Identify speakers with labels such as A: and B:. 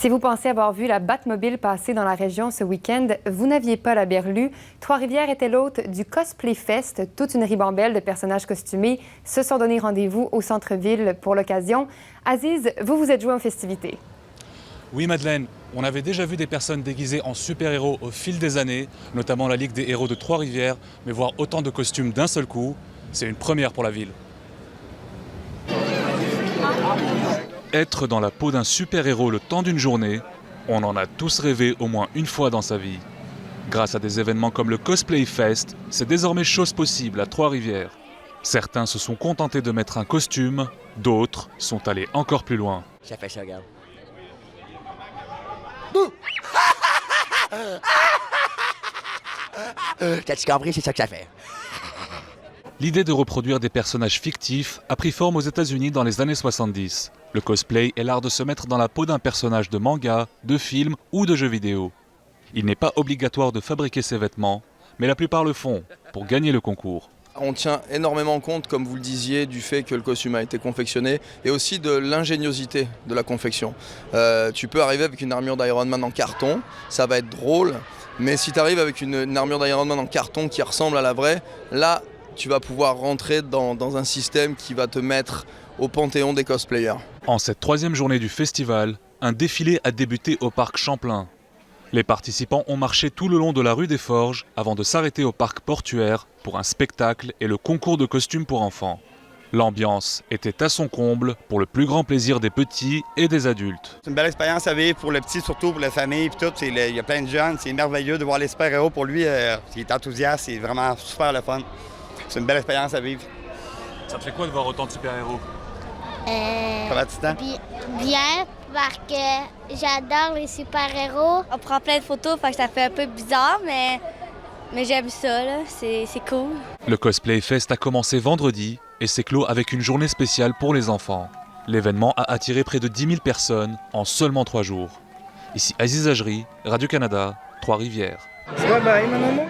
A: Si vous pensez avoir vu la Batmobile passer dans la région ce week-end, vous n'aviez pas la berlue. Trois-Rivières était l'hôte du Cosplay Fest. Toute une ribambelle de personnages costumés se sont donné rendez-vous au centre-ville pour l'occasion. Aziz, vous vous êtes joué en festivités.
B: Oui Madeleine, on avait déjà vu des personnes déguisées en super-héros au fil des années, notamment la Ligue des héros de Trois-Rivières, mais voir autant de costumes d'un seul coup, c'est une première pour la ville. Être dans la peau d'un super-héros le temps d'une journée, on en a tous rêvé au moins une fois dans sa vie. Grâce à des événements comme le Cosplay Fest, c'est désormais chose possible à Trois-Rivières. Certains se sont contentés de mettre un costume, d'autres sont allés encore plus loin.
C: Ça fait ça, regarde. T'as-tu compris? C'est ça que ça fait.
B: L'idée de reproduire des personnages fictifs a pris forme aux États-Unis dans les années 70. Le cosplay est l'art de se mettre dans la peau d'un personnage de manga, de film ou de jeu vidéo. Il n'est pas obligatoire de fabriquer ses vêtements, mais la plupart le font pour gagner le concours.
D: On tient énormément compte, comme vous le disiez, du fait que le costume a été confectionné et aussi de l'ingéniosité de la confection. Tu peux arriver avec une armure d'Iron Man en carton, ça va être drôle, mais si tu arrives avec une armure d'Iron Man en carton qui ressemble à la vraie, là, tu vas pouvoir rentrer dans un système qui va te mettre au panthéon des cosplayers.
B: En cette troisième journée du festival, un défilé a débuté au parc Champlain. Les participants ont marché tout le long de la rue des Forges avant de s'arrêter au parc portuaire pour un spectacle et le concours de costumes pour enfants. L'ambiance était à son comble pour le plus grand plaisir des petits et des adultes.
E: C'est une belle expérience à vivre pour le petit, surtout pour la famille. Puis tout, il y a plein de jeunes, c'est merveilleux de voir les super-héros. Pour lui, il est enthousiaste, c'est vraiment super le fun. C'est une belle expérience à vivre.
B: Ça te fait quoi de voir autant de super-héros?
E: Ça va, Titan?
F: Bien, parce que j'adore les super-héros.
G: On prend plein de photos, fait que ça fait un peu bizarre, mais j'aime ça, là. C'est cool.
B: Le Cosplay Fest a commencé vendredi et s'est clos avec une journée spéciale pour les enfants. L'événement a attiré près de 10 000 personnes en seulement 3 jours. Ici Aziz Ajri, Radio-Canada, Trois-Rivières.
H: Bye bye, mon amour.